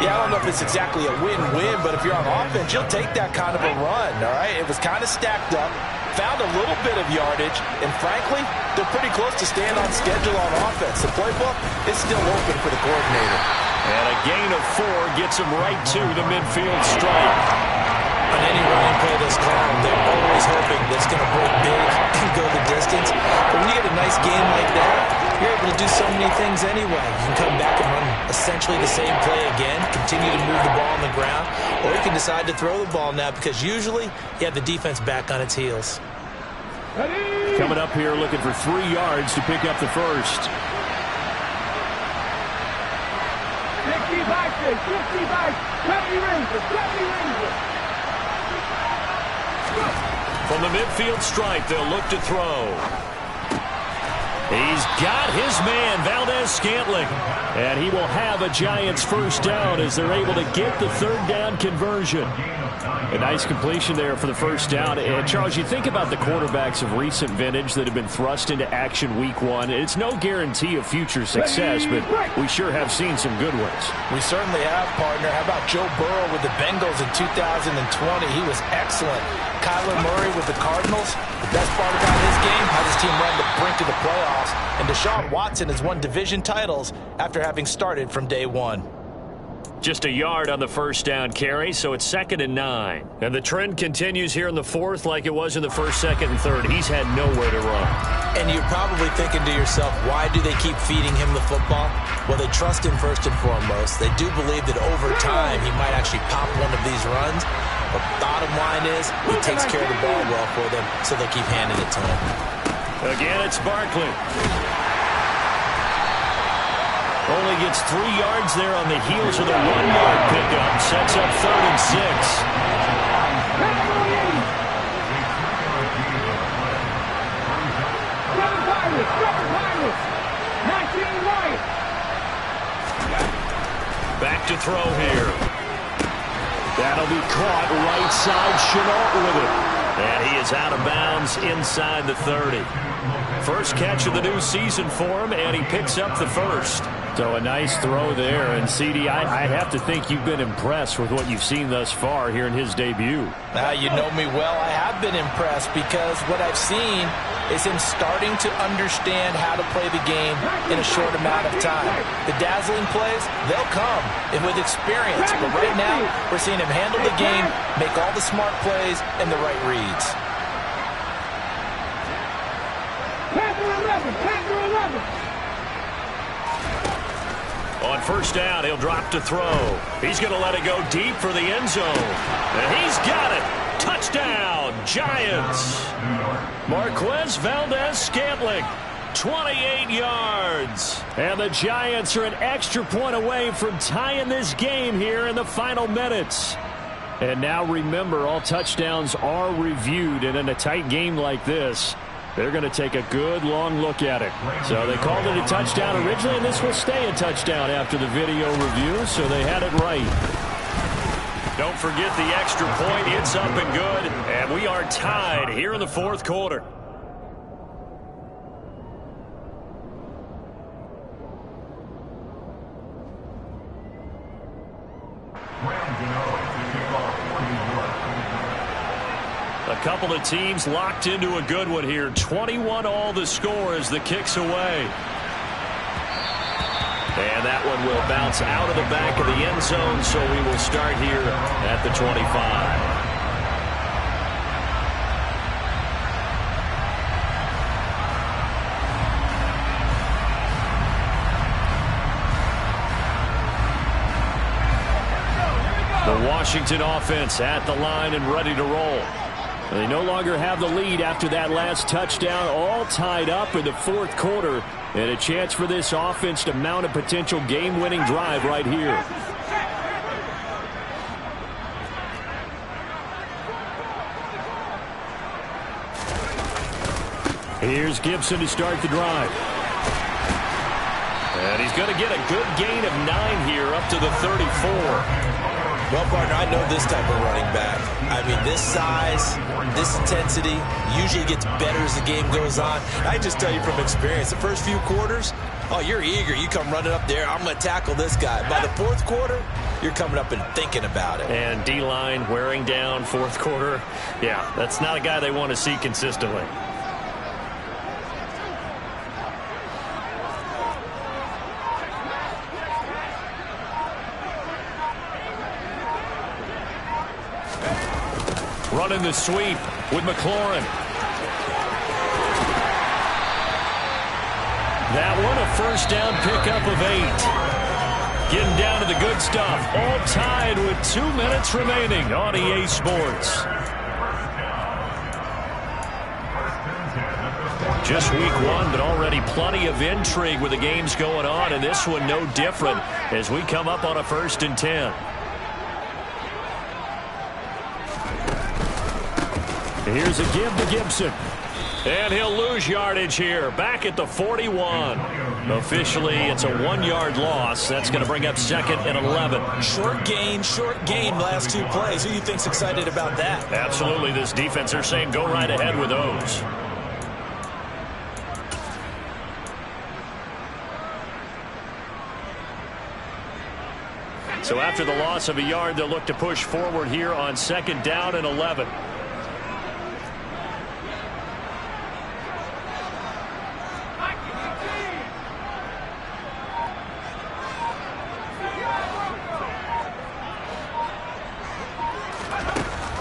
Yeah, I don't know if it's exactly a win-win, but if you're on offense, you'll take that kind of a run, all right? It was kind of stacked up, found a little bit of yardage, and frankly, they're pretty close to staying on schedule on offense. The playbook is still open for the coordinator. And a gain of 4 gets him right to the midfield stripe. On any running play that's called, they're always hoping that it's going to break big and go the distance. But when you get a nice game like that, you're able to do so many things anyway. You can come back and run essentially the same play again, continue to move the ball on the ground, or you can decide to throw the ball now because usually you have the defense back on its heels. Coming up here looking for 3 yards to pick up the first. 55, 70 Rangers. From the midfield stripe, they'll look to throw. He's got his man, Valdez-Scantling. And he will have a Giants 1st down as they're able to get the 3rd down conversion. A nice completion there for the 1st down. And Charles, you think about the quarterbacks of recent vintage that have been thrust into action week 1. It's no guarantee of future success, but we sure have seen some good ones. We certainly have, partner. How about Joe Burrow with the Bengals in 2020? He was excellent. Kyler Murray with the Cardinals. The best part about his game, how his team ran the brink of the playoffs. And Deshaun Watson has won division titles after having started from day 1. Just a yard on the 1st down carry, so it's 2nd and 9. And the trend continues here in the 4th like it was in the 1st, 2nd, and 3rd. He's had nowhere to run. And you're probably thinking to yourself, why do they keep feeding him the football? Well, they trust him first and foremost. They do believe that over time he might actually pop one of these runs. But bottom line is, he takes care of the ball well for them, so they'll keep handing it to him. Again, it's Barkley. Only gets 3 yards there on the heels of the 1-yard pickup. Sets up 3rd and 6. Back to throw here. That'll be caught right side. Chenault with it. And he is out of bounds inside the 30. First catch of the new season for him, and he picks up the 1st. So a nice throw there. And, CD, I have to think you've been impressed with what you've seen thus far here in his debut. You know me well. I have been impressed because what I've seen is him starting to understand how to play the game in a short amount of time. The dazzling plays, they'll come and with experience. But right now, we're seeing him handle the game, make all the smart plays, and the right reads. On first down, he'll drop to throw. He's going to let it go deep for the end zone. And he's got it. Touchdown, Giants. Marquez Valdez-Scantling, 28 yards. And the Giants are an extra point away from tying this game here in the final minutes. And now remember, all touchdowns are reviewed, and in a tight game like this, they're going to take a good long look at it. So they called it a touchdown originally, and this will stay a touchdown after the video review, so they had it right. Don't forget the extra point. It's up and good, and we are tied here in the fourth quarter. A couple of teams locked into a good one here. 21-all the score as the kick's away. And that one will bounce out of the back of the end zone, so we will start here at the 25. The Washington offense at the line and ready to roll. They no longer have the lead after that last touchdown, all tied up in the fourth quarter, and a chance for this offense to mount a potential game-winning drive right here. Here's Gibson to start the drive. And he's going to get a good gain of 9 here up to the 34. Well, partner, I know this type of running back. I mean, this size, this intensity usually gets better as the game goes on. I just tell you from experience, the first few quarters, oh, you're eager. You come running up there, I'm going to tackle this guy. By the fourth quarter, you're coming up and thinking about it. And D-line wearing down fourth quarter. Yeah, that's not a guy they want to see consistently. Running the sweep with McLaurin. That one, a first down pickup of 8. Getting down to the good stuff. All tied with 2 minutes remaining on EA Sports. Just week 1, but already plenty of intrigue with the games going on, and this one no different as we come up on a 1st and 10. Here's a give to Gibson. And he'll lose yardage here. Back at the 41. Officially, it's a 1-yard loss. That's going to bring up 2nd and 11. Short gain, last 2 plays. Who do you think's excited about that? Absolutely. This defense, they're saying go right ahead with those. So after the loss of a yard, they'll look to push forward here on 2nd down and 11.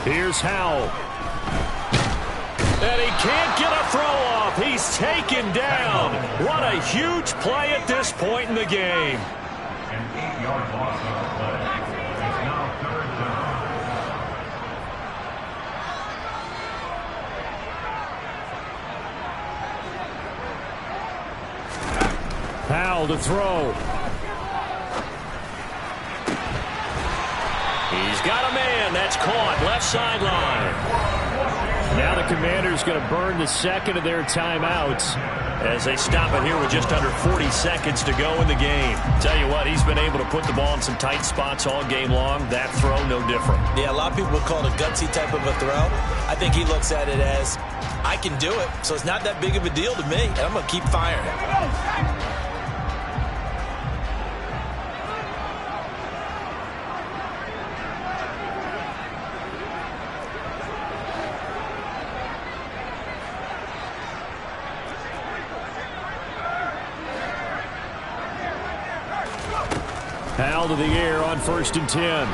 Here's Howell. And he can't get a throw off. He's taken down. What a huge play at this point in the game. An 8-yard loss on the play. It's now 3rd down. Howell to throw. He's got a man. That's caught. Left sideline. Now the Commanders going to burn the 2nd of their timeouts as they stop it here with just under 40 seconds to go in the game. Tell you what, he's been able to put the ball in some tight spots all game long. That throw, no different. Yeah, a lot of people would call it a gutsy type of a throw. I think he looks at it as, I can do it, so it's not that big of a deal to me, and I'm going to keep firing it. Howell to the air on 1st and 10.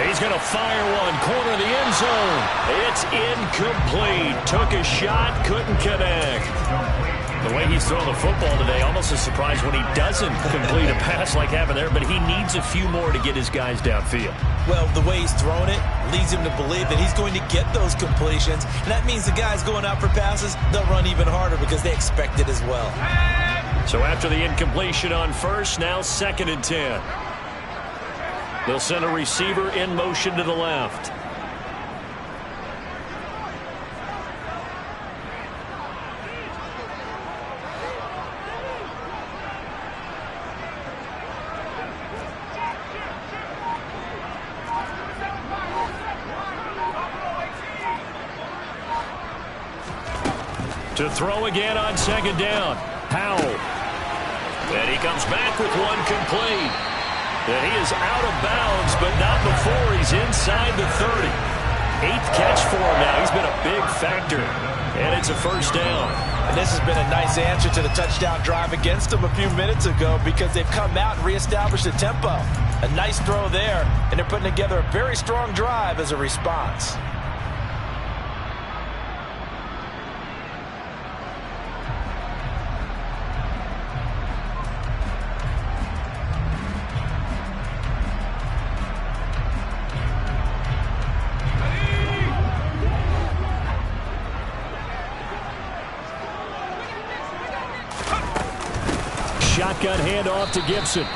He's going to fire one, corner of the end zone. It's incomplete. Took a shot, couldn't connect. The way way he's throwing the football today, almost a surprise when he doesn't complete a pass like happened there, but he needs a few more to get his guys downfield. Well, the way he's thrown it leads him to believe that he's going to get those completions, and that means the guys going out for passes, they'll run even harder because they expect it as well. So after the incompletion on first, now 2nd and 10. They'll send a receiver in motion to the left. To throw again on 2nd down. Howell. And he comes back with one complete. And he is out of bounds, but not before he's inside the 30. 8th catch for him now. He's been a big factor. And it's a 1st down. And this has been a nice answer to the touchdown drive against them a few minutes ago because they've come out and reestablished the tempo. A nice throw there, and they're putting together a very strong drive as a response. Shotgun handoff to Gibson.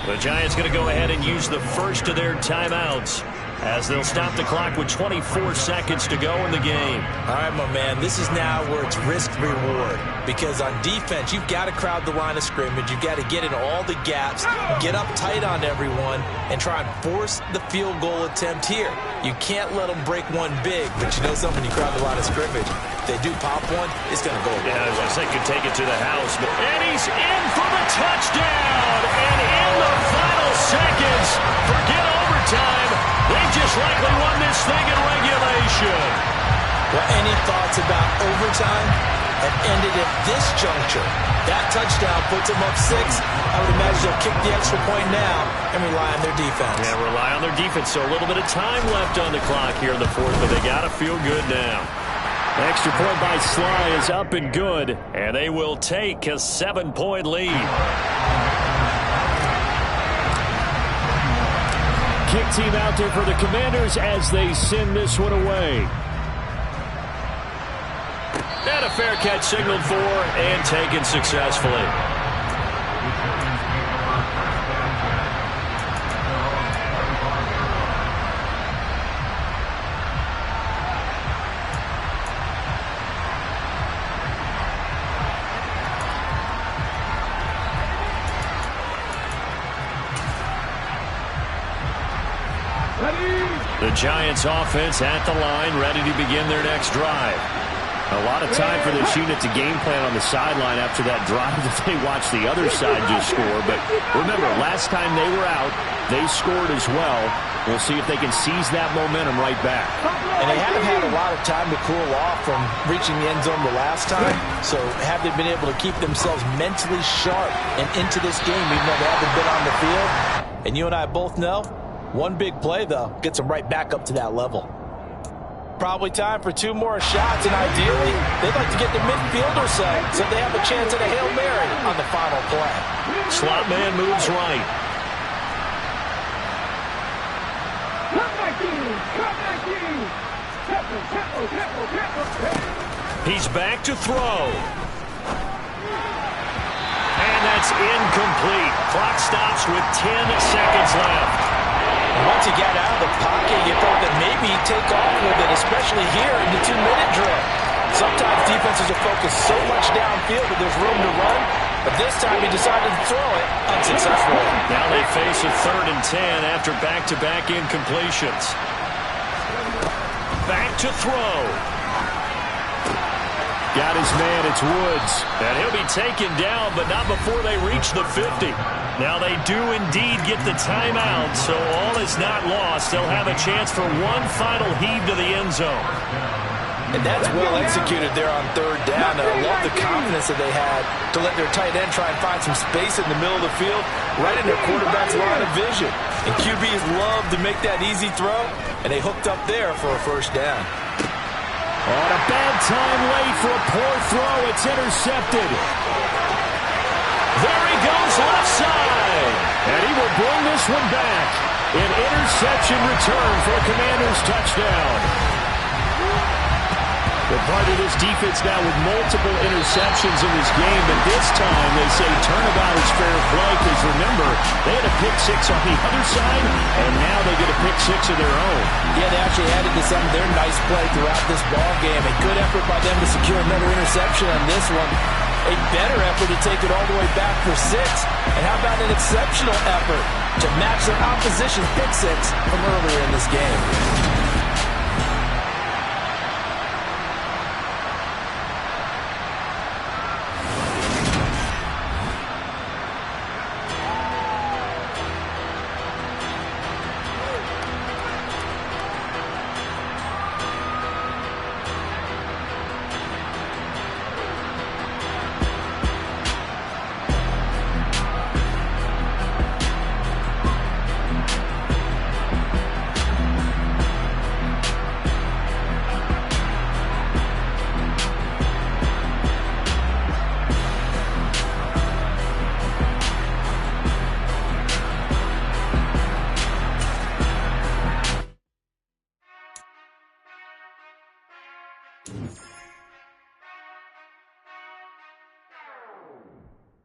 The Giants going to go ahead and use the first of their timeouts as they'll stop the clock with 24 seconds to go in the game. All right, my man, this is now where it's risk-reward because on defense, you've got to crowd the line of scrimmage. You've got to get in all the gaps, get up tight on everyone, and try and force the field goal attempt here. You can't let them break one big, but you know something, when you crowd the line of scrimmage, if they do pop one, it's going to go away. Yeah, I was going to say, could take it to the house. And he's in for the touchdown. And in the final seconds, forget overtime. They just likely won this thing in regulation. Well, any thoughts about overtime have ended at this juncture? That touchdown puts them up 6. I would imagine they'll kick the extra point now and rely on their defense. Yeah, rely on their defense. So a little bit of time left on the clock here in the 4th, but they got to feel good now. Extra point by Sly is up and good, and they will take a 7-point lead. Kick team out there for the Commanders as they send this one away. And a fair catch signaled for and taken successfully. The Giants offense at the line, ready to begin their next drive. A lot of time for this unit to game plan on the sideline after that drive that they watched the other side just score. But remember, last time they were out, they scored as well. We'll see if they can seize that momentum right back. And they haven't had a lot of time to cool off from reaching the end zone the last time. So have they been able to keep themselves mentally sharp and into this game even though they haven't been on the field? And you and I both know, one big play, though, gets them right back up to that level. Probably time for 2 more shots, and ideally, they'd like to get the midfield or so they have a chance at a Hail Mary on the final play. Slot man moves right. He's back to throw. And that's incomplete. Clock stops with 10 seconds left. Once he got out of the pocket, you thought that maybe he'd take off with it, especially here in the 2-minute drill. Sometimes defenses will focus so much downfield that there's room to run, but this time he decided to throw it unsuccessfully. Now they face a 3rd and 10 after back-to-back incompletions. Back to throw. Got his man, it's Woods. And he'll be taken down, but not before they reach the 50. Now they do indeed get the timeout, so all is not lost. They'll have a chance for one final heave to the end zone. And that's well executed there on 3rd down. And I love the confidence that they had to let their tight end try and find some space in the middle of the field, right in their quarterback's line of vision. And QBs love to make that easy throw, and they hooked up there for a 1st down. On a bad time late for a poor throw. It's intercepted. There he goes left side. And he will bring this one back. An interception return for a Commanders touchdown. They're part of this defense now with multiple interceptions in this game, and this time they say turnabout is fair play because, remember, they had a pick six on the other side, and now they get a pick six of their own. Yeah, they actually added to some of their nice play throughout this ball game. A good effort by them to secure another interception on this one. A better effort to take it all the way back for 6. And how about an exceptional effort to match their opposition's pick six from earlier in this game?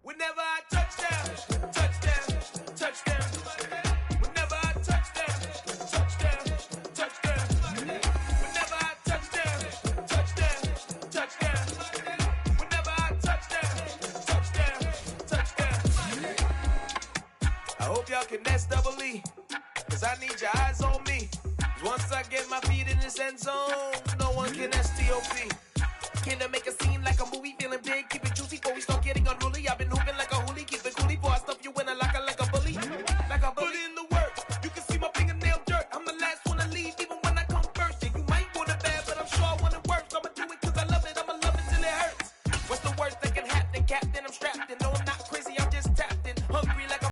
Whenever I touchdown, touchdown, touchdown. Whenever I touchdown, touchdown, touchdown. Whenever I touchdown, touchdown, touchdown. Whenever I touchdown, touchdown. I hope y'all can SEE, cause I need your eyes on me. Once I get my feet in this end zone, no one can STOP. Can I make a